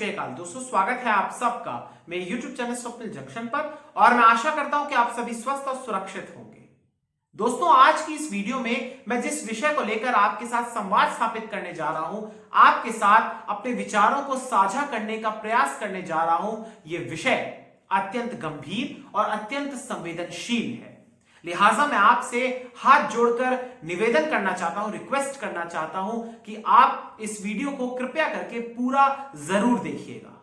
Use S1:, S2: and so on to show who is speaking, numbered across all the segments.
S1: श्रीकाल दोस्तों, स्वागत है आप सबका मेरे YouTube चैनल स्वप्निल जंक्शन पर। और मैं आशा करता हूं कि आप सभी स्वस्थ और सुरक्षित होंगे। दोस्तों, आज की इस वीडियो में मैं जिस विषय को लेकर आपके साथ संवाद स्थापित करने जा रहा हूं, आपके साथ अपने विचारों को साझा करने का प्रयास करने जा रहा हूं, यह विषय अत्यंत गंभीर और अत्यंत संवेदनशील है। लिहाजा मैं आपसे हाथ जोड़कर निवेदन करना चाहता हूं, रिक्वेस्ट करना चाहता हूं कि आप इस वीडियो को कृपया करके पूरा जरूर देखिएगा।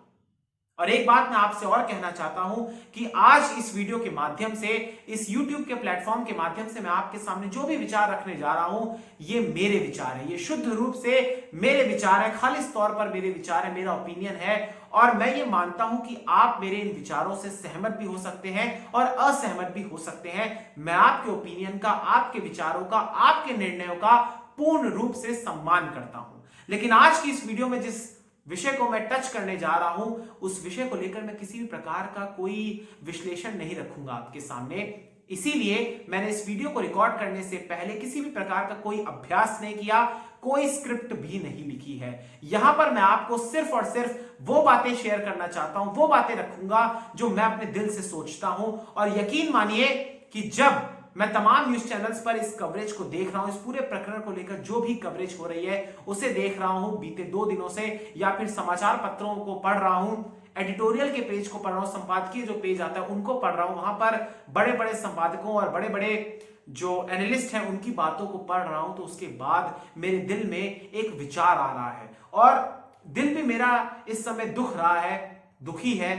S1: और एक बात मैं आपसे और कहना चाहता हूं कि आज इस वीडियो के माध्यम से, इस YouTube के प्लेटफॉर्म के माध्यम से मैं आपके सामने जो भी विचार रखने जा रहा हूं, ये मेरे विचार है, ये शुद्ध रूप से मेरे विचार है, खालिस तौर पर मेरे विचार है, मेरा ओपिनियन है। और मैं ये मानता हूं कि आप मेरे इन विचारों से सहमत भी हो सकते हैं और असहमत भी हो सकते हैं। मैं आपके ओपिनियन का, आपके विचारों का, आपके निर्णयों का पूर्ण रूप से सम्मान करता हूं। लेकिन आज की इस वीडियो में जिस विषय को मैं टच करने जा रहा हूं, उस विषय को लेकर मैं किसी भी प्रकार का कोई विश्लेषण नहीं रखूंगा आपके सामने। इसीलिए मैंने इस वीडियो को रिकॉर्ड करने से पहले किसी भी प्रकार का कोई अभ्यास नहीं किया, कोई स्क्रिप्ट भी नहीं लिखी है। यहां पर मैं आपको सिर्फ और सिर्फ वो बातें शेयर करना चाहता हूं, वो बातें रखूंगा जो मैं अपने दिल से सोचता हूं। और यकीन मानिए कि जब मैं तमाम न्यूज चैनल्स पर इस कवरेज को देख रहा हूं, इस पूरे प्रकरण को लेकर जो भी कवरेज हो रही है उसे देख रहा हूं बीते 2 दिनों से, या फिर समाचार पत्रों को पढ़ रहा हूं, एडिटोरियल के पेज को पढ़ रहा हूं, संपादकीय जो पेज आता है उनको पढ़ रहा हूं, वहां पर बड़े बड़े संपादकों और बड़े बड़े जो एनालिस्ट हैं उनकी बातों को पढ़ रहा हूं, तो उसके बाद मेरे दिल में एक विचार आ रहा है। और दिल भी मेरा इस समय दुख रहा है, दुखी है,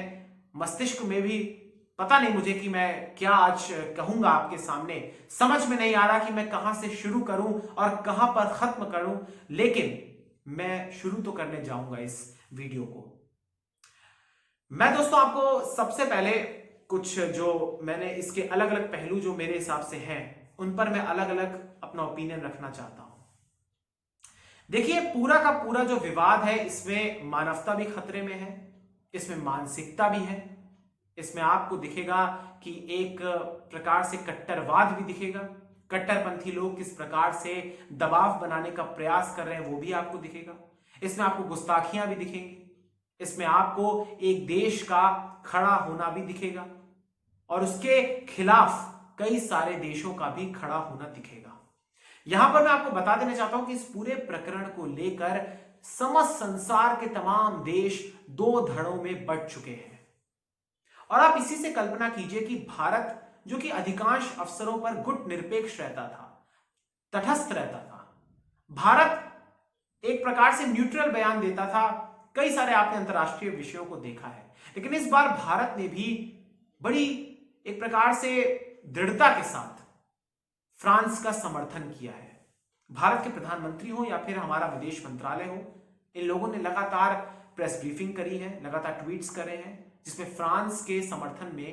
S1: मस्तिष्क में भी पता नहीं मुझे कि मैं क्या आज कहूंगा आपके सामने। समझ में नहीं आ रहा कि मैं कहां से शुरू करूं और कहां पर खत्म करूं, लेकिन मैं शुरू तो करने जाऊंगा इस वीडियो को। मैं दोस्तों आपको सबसे पहले कुछ जो मैंने इसके अलग अलग पहलू जो मेरे हिसाब से हैं उन पर मैं अलग अलग अपना ओपिनियन रखना चाहता हूं। देखिए, पूरा का पूरा जो विवाद है इसमें मानवता भी खतरे में है, इसमें मानसिकता भी है, इसमें आपको दिखेगा कि एक प्रकार से कट्टरवाद भी दिखेगा, कट्टरपंथी लोग किस प्रकार से दबाव बनाने का प्रयास कर रहे हैं वो भी आपको दिखेगा। इसमें आपको गुस्ताखियां भी दिखेंगी, इसमें आपको एक देश का खड़ा होना भी दिखेगा और उसके खिलाफ कई सारे देशों का भी खड़ा होना दिखेगा। यहां पर मैं आपको बता देना चाहता हूं कि इस पूरे प्रकरण को लेकर समस्त संसार के तमाम देश 2 धड़ों में बंट चुके हैं। और आप इसी से कल्पना कीजिए कि भारत, जो कि अधिकांश अवसरों पर गुट निरपेक्ष रहता था, तटस्थ रहता था, भारत एक प्रकार से न्यूट्रल बयान देता था, कई सारे आपने अंतर्राष्ट्रीय विषयों को देखा है। लेकिन इस बार भारत ने भी बड़ी एक प्रकार से दृढ़ता के साथ फ्रांस का समर्थन किया है। भारत के प्रधानमंत्री हो या फिर हमारा विदेश मंत्रालय हो, इन लोगों ने लगातार प्रेस ब्रीफिंग करी है, लगातार ट्वीट्स करे हैं जिसमें फ्रांस के समर्थन में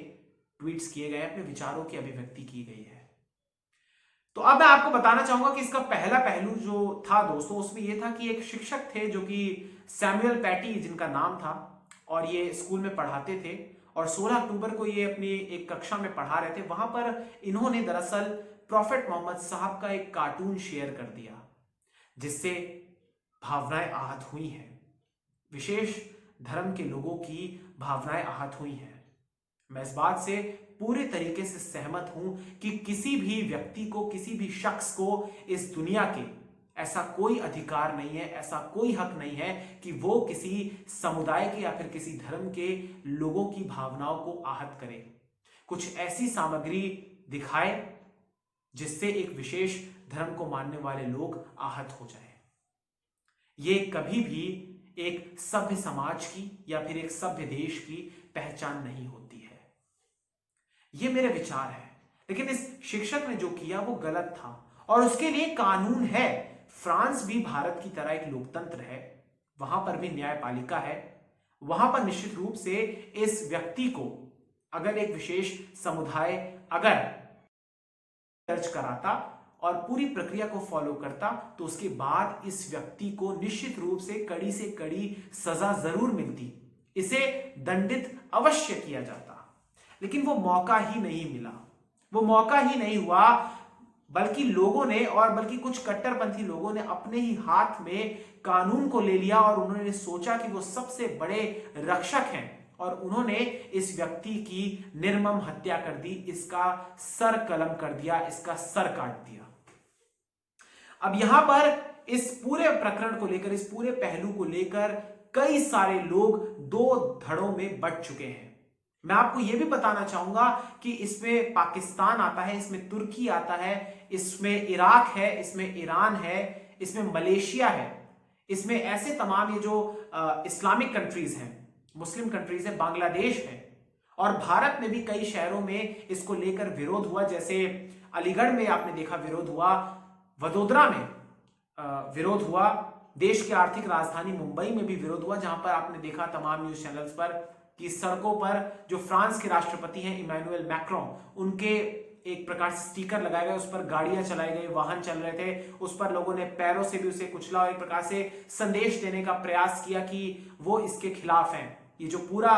S1: ट्वीट्स किए गए, अपने विचारों की अभिव्यक्ति की गई है। तो अब मैं आपको बताना चाहूंगा कि इसका पहला पहलू जो था दोस्तों, उसमें यह था कि एक शिक्षक थे जो कि सैमुअल पैटी जिनका नाम था, और ये स्कूल में पढ़ाते थे, और 16 अक्टूबर को ये अपनी एक कक्षा में पढ़ा रहे थे। वहां पर इन्होंने दरअसल प्रॉफेट मोहम्मद साहब का एक कार्टून शेयर कर दिया जिससे भावनाएं आहत हुई हैं, विशेष धर्म के लोगों की भावनाएं आहत हुई हैं। मैं इस बात से पूरे तरीके से सहमत हूं कि किसी भी व्यक्ति को, किसी भी शख्स को इस दुनिया के ऐसा कोई अधिकार नहीं है, ऐसा कोई हक नहीं है कि वो किसी समुदाय के या फिर किसी धर्म के लोगों की भावनाओं को आहत करे, कुछ ऐसी सामग्री दिखाए जिससे एक विशेष धर्म को मानने वाले लोग आहत हो जाए। ये कभी भी एक सभ्य समाज की या फिर एक सभ्य देश की पहचान नहीं होती है। ये मेरे विचार है। लेकिन इस शिक्षक ने जो किया वो गलत था और उसके लिए कानून है। फ्रांस भी भारत की तरह एक लोकतंत्र है, वहां पर भी न्यायपालिका है। वहां पर निश्चित रूप से इस व्यक्ति को, अगर एक विशेष समुदाय अगर दर्ज कराता और पूरी प्रक्रिया को फॉलो करता, तो उसके बाद इस व्यक्ति को निश्चित रूप से कड़ी सजा जरूर मिलती, इसे दंडित अवश्य किया जाता। लेकिन वो मौका ही नहीं मिला, वो मौका ही नहीं हुआ। बल्कि लोगों ने और बल्कि कुछ कट्टरपंथी लोगों ने अपने ही हाथ में कानून को ले लिया और उन्होंने सोचा कि वो सबसे बड़े रक्षक हैं और उन्होंने इस व्यक्ति की निर्मम हत्या कर दी, इसका सर कलम कर दिया, इसका सर काट दिया। अब यहां पर इस पूरे प्रकरण को लेकर, इस पूरे पहलू को लेकर कई सारे लोग दो धड़ों में बंट चुके हैं। मैं आपको यह भी बताना चाहूंगा कि इसमें पाकिस्तान आता है, इसमें तुर्की आता है, इसमें इराक है, इसमें ईरान है, इसमें मलेशिया है, इसमें ऐसे तमाम ये जो इस्लामिक कंट्रीज हैं, मुस्लिम कंट्रीज है, बांग्लादेश है और भारत में भी कई शहरों में इसको लेकर विरोध हुआ। जैसे अलीगढ़ में आपने देखा विरोध हुआ, वडोदरा में विरोध हुआ, देश की आर्थिक राजधानी मुंबई में भी विरोध हुआ, जहां पर आपने देखा तमाम न्यूज चैनल्स पर कि सड़कों पर जो फ्रांस के राष्ट्रपति हैं इमैनुअल मैक्रों, उनके एक प्रकार से स्टिकर लगाए गए, उस पर गाड़ियां चलाई गई, वाहन चल रहे थे, उस पर लोगों ने पैरों से भी उसे कुचला और एक प्रकार से संदेश देने का प्रयास किया कि वो इसके खिलाफ हैं। ये जो पूरा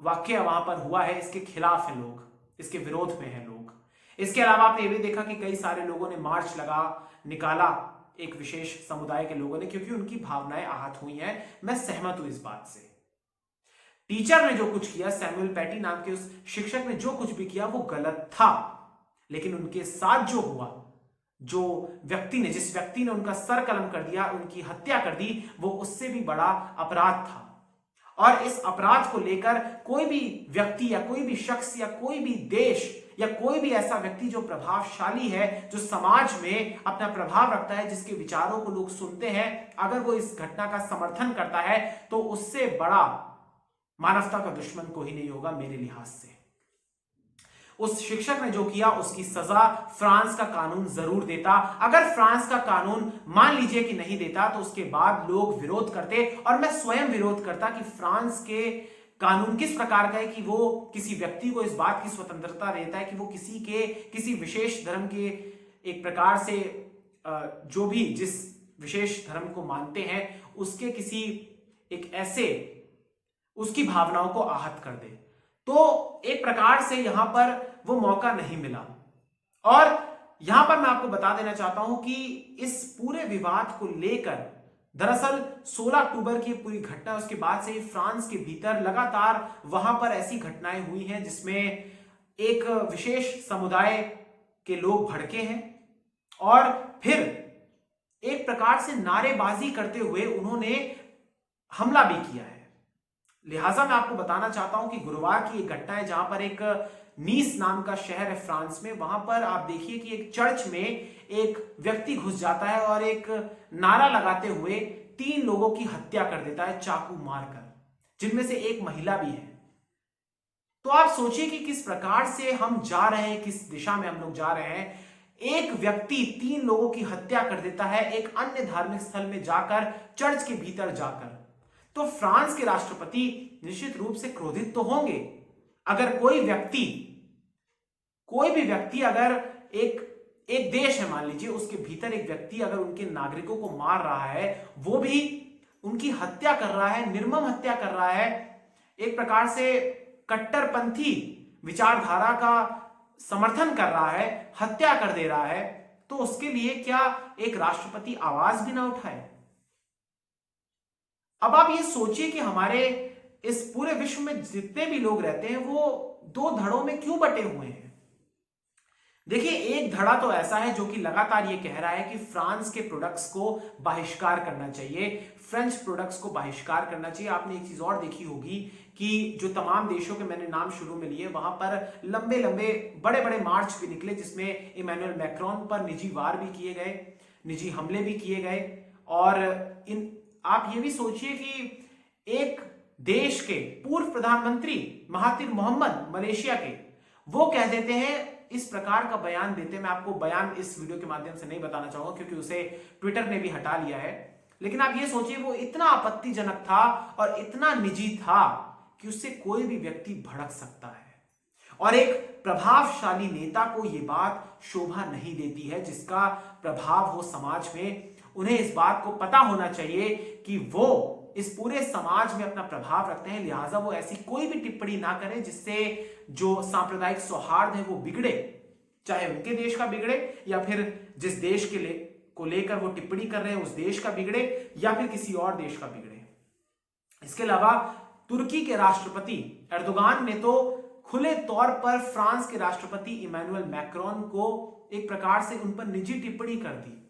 S1: वाकया वहां पर हुआ है इसके खिलाफ है लोग, इसके विरोध में है लोग। इसके अलावा आपने ये भी देखा कि कई सारे लोगों ने मार्च निकाला एक विशेष समुदाय के लोगों ने, क्योंकि उनकी भावनाएं आहत हुई हैं। मैं सहमत हूं इस बात से। टीचर ने जो कुछ किया, सैमुअल पैटी नाम के उस शिक्षक ने जो कुछ भी किया वो गलत था, लेकिन उनके साथ जो हुआ, जो व्यक्ति ने, जिस व्यक्ति ने उनका सर कलम कर दिया, उनकी हत्या कर दी, वो उससे भी बड़ा अपराध था। और इस अपराध को लेकर कोई भी व्यक्ति या कोई भी शख्स या कोई भी देश या कोई भी ऐसा व्यक्ति जो प्रभावशाली है, जो समाज में अपना प्रभाव रखता है, जिसके विचारों को लोग सुनते हैं, अगर वो इस घटना का समर्थन करता है तो उससे बड़ा मानवता का दुश्मन कोई नहीं होगा मेरे लिहाज से। उस शिक्षक ने जो किया उसकी सजा फ्रांस का कानून जरूर देता। अगर फ्रांस का कानून मान लीजिए कि नहीं देता तो उसके बाद लोग विरोध करते और मैं स्वयं विरोध करता कि फ्रांस के कानून किस प्रकार का है कि वो किसी व्यक्ति को इस बात की स्वतंत्रता देता है कि वो किसी विशेष धर्म के एक प्रकार से जो भी जिस विशेष धर्म को मानते हैं उसके किसी एक ऐसे उसकी भावनाओं को आहत कर दे। तो एक प्रकार से यहां पर वो मौका नहीं मिला। और यहां पर मैं आपको बता देना चाहता हूं कि इस पूरे विवाद को लेकर दरअसल 16 अक्टूबर की पूरी घटना, उसके बाद से फ्रांस के भीतर लगातार वहां पर ऐसी घटनाएं हुई हैं जिसमें एक विशेष समुदाय के लोग भड़के हैं और फिर एक प्रकार से नारेबाजी करते हुए उन्होंने हमला भी किया है। लिहाजा मैं आपको बताना चाहता हूं कि गुरुवार की एक घटना है जहां पर एक नीस नाम का शहर है फ्रांस में, वहां पर आप देखिए कि एक चर्च में एक व्यक्ति घुस जाता है और एक नारा लगाते हुए 3 लोगों की हत्या कर देता है चाकू मारकर, जिनमें से एक महिला भी है। तो आप सोचिए कि किस प्रकार से हम जा रहे हैं, किस दिशा में हम लोग जा रहे हैं। एक व्यक्ति 3 लोगों की हत्या कर देता है एक अन्य धार्मिक स्थल में जाकर, चर्च के भीतर जाकर। तो फ्रांस के राष्ट्रपति निश्चित रूप से क्रोधित तो होंगे। अगर कोई भी व्यक्ति अगर एक देश है मान लीजिए, उसके भीतर एक व्यक्ति अगर उनके नागरिकों को मार रहा है, वो भी उनकी हत्या कर रहा है, निर्मम हत्या कर रहा है, एक प्रकार से कट्टरपंथी विचारधारा का समर्थन कर रहा है, हत्या कर दे रहा है, तो उसके लिए क्या एक राष्ट्रपति आवाज भी ना उठाए? अब आप ये सोचिए कि हमारे इस पूरे विश्व में जितने भी लोग रहते हैं वो 2 धड़ों में क्यों बटे हुए हैं। देखिए, एक धड़ा तो ऐसा है जो कि लगातार ये कह रहा है कि फ्रांस के प्रोडक्ट्स को बहिष्कार करना चाहिए, फ्रेंच प्रोडक्ट्स को बहिष्कार करना चाहिए। आपने एक चीज और देखी होगी कि जो तमाम देशों के मैंने नाम शुरू में लिए, वहां पर लंबे लंबे बड़े बड़े मार्च भी निकले जिसमें इमैनुअल मैक्रोन पर निजी वार भी किए गए, निजी हमले भी किए गए। और आप ये भी सोचिए कि एक देश के पूर्व प्रधानमंत्री महातिर मोहम्मद मलेशिया के, वो कह देते हैं, इस प्रकार का बयान देते हैं। मैं आपको बयान इस वीडियो के माध्यम से नहीं बताना चाहूंगा क्योंकि उसे ट्विटर ने भी हटा लिया है, लेकिन आप ये सोचिए वो इतना आपत्तिजनक था और इतना निजी था कि उससे कोई भी व्यक्ति भड़क सकता है। और एक प्रभावशाली नेता को यह बात शोभा नहीं देती है, जिसका प्रभाव हो समाज में। उन्हें इस बात को पता होना चाहिए कि वो इस पूरे समाज में अपना प्रभाव रखते हैं, लिहाजा वो ऐसी कोई भी टिप्पणी ना करें जिससे जो सांप्रदायिक सौहार्द है वो बिगड़े। चाहे उनके देश का बिगड़े या फिर जिस देश को लेकर वो टिप्पणी कर रहे हैं उस देश का बिगड़े या फिर किसी और देश का बिगड़े। इसके अलावा तुर्की के राष्ट्रपति एर्दोगान ने तो खुले तौर पर फ्रांस के राष्ट्रपति इमैनुअल मैक्रोन को एक प्रकार से उन पर निजी टिप्पणी कर दी।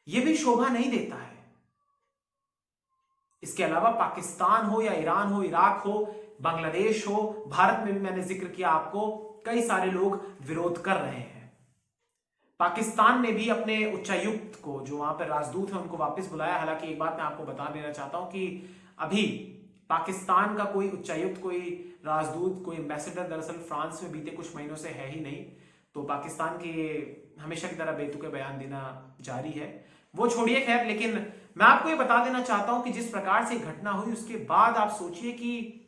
S1: यह भी शोभा नहीं देता है। इसके अलावा पाकिस्तान हो या ईरान हो, इराक हो, बांग्लादेश हो, भारत में भी मैंने जिक्र किया आपको, कई सारे लोग विरोध कर रहे हैं। पाकिस्तान ने भी अपने उच्चायुक्त को, जो वहां पर राजदूत है, उनको वापस बुलाया। हालांकि एक बात मैं आपको बता देना चाहता हूं कि अभी पाकिस्तान का कोई उच्चायुक्त, कोई राजदूत, कोई एम्बेसडर दरअसल फ्रांस में बीते कुछ महीनों से है ही नहीं। तो पाकिस्तान के हमेशा की तरह बेतुके बयान देना जारी है, वो छोड़िए खैर। लेकिन मैं आपको ये बता देना चाहता हूं कि जिस प्रकार से घटना हुई उसके बाद आप सोचिए कि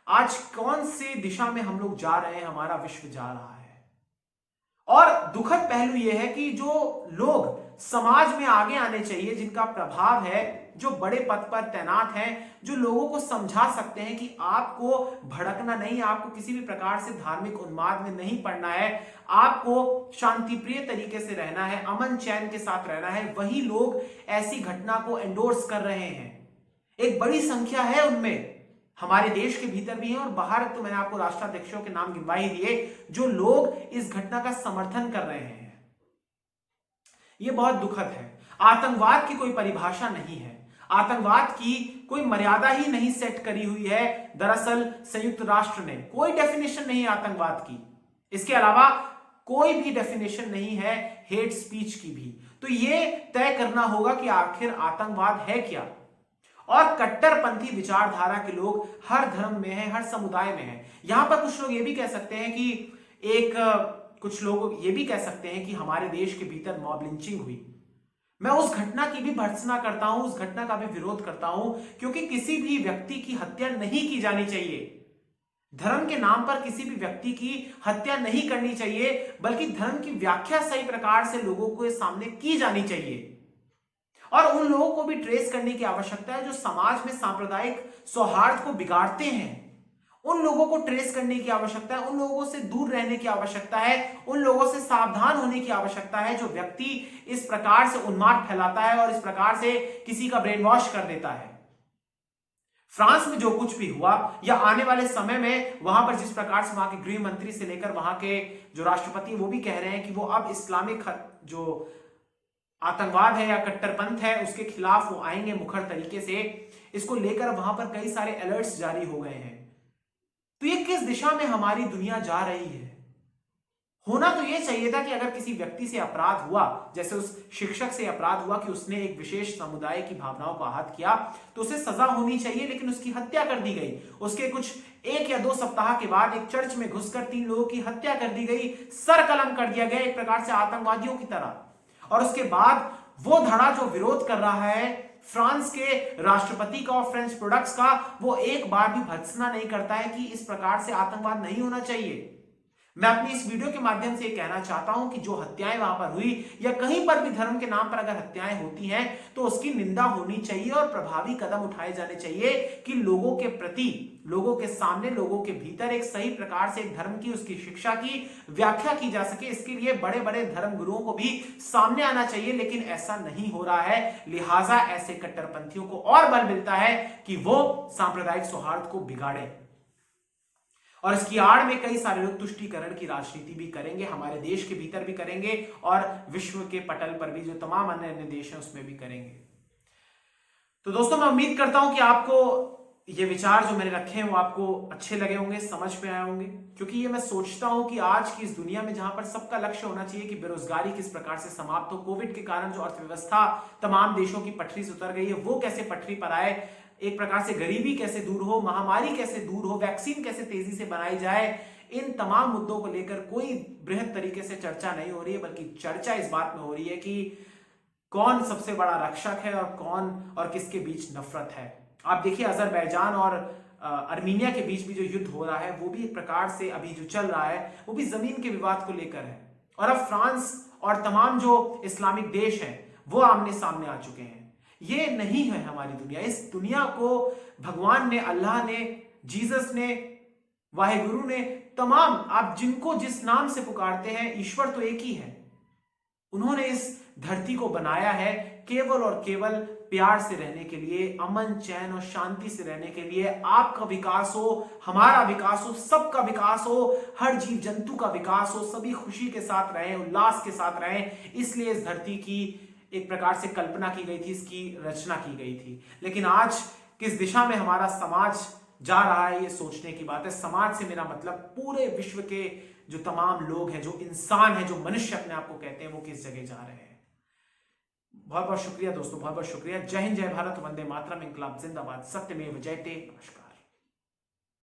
S1: आज कौन से दिशा में हम लोग जा रहे हैं, हमारा विश्व जा रहा है। और दुखद पहलू यह है कि जो लोग समाज में आगे आने चाहिए, जिनका प्रभाव है, जो बड़े पद पर तैनात हैं, जो लोगों को समझा सकते हैं कि आपको भड़कना नहीं, आपको किसी भी प्रकार से धार्मिक उन्माद में नहीं पड़ना है, आपको शांतिप्रिय तरीके से रहना है, अमन चैन के साथ रहना है, वही लोग ऐसी घटना को एंडोर्स कर रहे हैं। एक बड़ी संख्या है उनमें, हमारे देश के भीतर भी हैं और बाहर। तो मैंने आपको राष्ट्राध्यक्षों के नाम गिनवा ही दिए जो लोग इस घटना का समर्थन कर रहे हैं। यह बहुत दुखद है। आतंकवाद की कोई परिभाषा नहीं है, आतंकवाद की कोई मर्यादा ही नहीं सेट करी हुई है। दरअसल संयुक्त राष्ट्र ने कोई डेफिनेशन नहीं है आतंकवाद की। इसके अलावा कोई भी डेफिनेशन नहीं है हेट स्पीच की भी। तो यह तय करना होगा कि आखिर आतंकवाद है क्या। और कट्टरपंथी विचारधारा के लोग हर धर्म में हैं, हर समुदाय में हैं। यहां पर कुछ लोग ये भी कह सकते हैं कि कुछ लोग ये भी कह सकते हैं कि हमारे देश के भीतर मॉब लिंचिंग हुई। मैं उस घटना की भी भर्त्सना करता हूं, उस घटना का भी विरोध करता हूं, क्योंकि किसी भी व्यक्ति की हत्या नहीं की जानी चाहिए। धर्म के नाम पर किसी भी व्यक्ति की हत्या नहीं करनी चाहिए, बल्कि धर्म की व्याख्या सही प्रकार से लोगों के सामने की जानी चाहिए। और उन लोगों को भी ट्रेस करने की आवश्यकता है जो समाज में सांप्रदायिक सौहार्द को बिगाड़ते हैं। उन लोगों को ट्रेस करने की आवश्यकता है, उन लोगों से दूर रहने की आवश्यकता है, उन लोगों से सावधान होने की आवश्यकता है जो व्यक्ति इस प्रकार से उन्माद फैलाता है और इस प्रकार से किसी का ब्रेन वॉश कर देता है। फ्रांस में जो कुछ भी हुआ या आने वाले समय में वहां पर जिस प्रकार से वहां के गृह मंत्री से लेकर वहां के जो राष्ट्रपति वो भी कह रहे हैं कि वो अब इस्लामिक जो आतंकवाद है या कट्टरपंथ है उसके खिलाफ वो आएंगे मुखर तरीके से, इसको लेकर वहां पर कई सारे अलर्ट्स जारी हो गए हैं। तो ये किस दिशा में हमारी दुनिया जा रही है? होना तो ये चाहिए था कि अगर किसी व्यक्ति से अपराध हुआ, जैसे उस शिक्षक से अपराध हुआ कि उसने एक विशेष समुदाय की भावनाओं को आहत किया, तो उसे सजा होनी चाहिए, लेकिन उसकी हत्या कर दी गई। उसके कुछ 1 या 2 सप्ताह के बाद एक चर्च में घुसकर 3 लोगों की हत्या कर दी गई, सर कलम कर दिया गया एक प्रकार से आतंकवादियों की तरह। और उसके बाद वो धड़ा जो विरोध कर रहा है फ्रांस के राष्ट्रपति का और फ्रेंच प्रोडक्ट्स का, वो एक बार भी भर्त्सना नहीं करता है कि इस प्रकार से आतंकवाद नहीं होना चाहिए। मैं अपनी इस वीडियो के माध्यम से कहना चाहता हूं कि जो हत्याएं वहां पर हुई या कहीं पर भी धर्म के नाम पर अगर हत्याएं होती हैं तो उसकी निंदा होनी चाहिए और प्रभावी कदम उठाए जाने चाहिए कि लोगों के प्रति, लोगों के सामने, लोगों के भीतर एक सही प्रकार से एक धर्म की, उसकी शिक्षा की व्याख्या की जा सके। इसके लिए बड़े बड़े धर्म गुरुओं को भी सामने आना चाहिए, लेकिन ऐसा नहीं हो रहा है। लिहाजा ऐसे कट्टरपंथियों को और बल मिलता है कि वो सांप्रदायिक सौहार्द को बिगाड़े और इसकी आड़ में कई सारे लोग तुष्टीकरण की राजनीति भी करेंगे, हमारे देश के भीतर भी करेंगे और विश्व के पटल पर भी जो तमाम अन्य अन्य देश हैं उसमें भी करेंगे। तो दोस्तों मैं उम्मीद करता हूं कि आपको ये विचार जो मैंने रखे हैं वो आपको अच्छे लगे होंगे, समझ में आए होंगे, क्योंकि ये मैं सोचता हूं कि आज की इस दुनिया में जहां पर सबका लक्ष्य होना चाहिए कि बेरोजगारी किस प्रकार से समाप्त हो, कोविड के कारण जो अर्थव्यवस्था तमाम देशों की पटरी से उतर गई है वो कैसे पटरी पर आए, एक प्रकार से गरीबी कैसे दूर हो, महामारी कैसे दूर हो, वैक्सीन कैसे तेजी से बनाई जाए, इन तमाम मुद्दों को लेकर कोई बृहद तरीके से चर्चा नहीं हो रही है, बल्कि चर्चा इस बात में हो रही है कि कौन सबसे बड़ा रक्षक है और कौन और किसके बीच नफरत है। आप देखिए अजरबैजान और अर्मीनिया के बीच भी जो युद्ध हो रहा है वो भी एक प्रकार से अभी जो चल रहा है वो भी जमीन के विवाद को लेकर है। और अब फ्रांस और तमाम जो इस्लामिक देश हैं वो आमने सामने आ चुके हैं। ये नहीं है हमारी दुनिया। इस दुनिया को भगवान ने, अल्लाह ने, जीसस ने वाहेगुरु ने तमाम, आप जिनको जिस नाम से पुकारते हैं, ईश्वर तो एक ही है। उन्होंने इस धरती को बनाया है केवल और केवल प्यार से रहने के लिए, अमन चैन और शांति से रहने के लिए। आपका विकास हो, हमारा विकास हो, सबका विकास हो, हर जीव जंतु का विकास हो, सभी खुशी के साथ रहें, उल्लास के साथ रहें। इसलिए इस धरती की एक प्रकार से कल्पना की गई थी, इसकी रचना की गई थी। लेकिन आज किस दिशा में हमारा समाज जा रहा है, ये सोचने की बात है। समाज से मेरा मतलब पूरे विश्व के जो तमाम लोग हैं, जो इंसान हैं, जो मनुष्य अपने आप को कहते हैं, वो किस जगह जा रहे हैं। बहुत बहुत शुक्रिया दोस्तों, बहुत बहुत शुक्रिया। जय हिंद, जय भारत, वंदे मातरम, इंकलाब जिंदाबाद, सत्यमेव जयते। नमस्कार।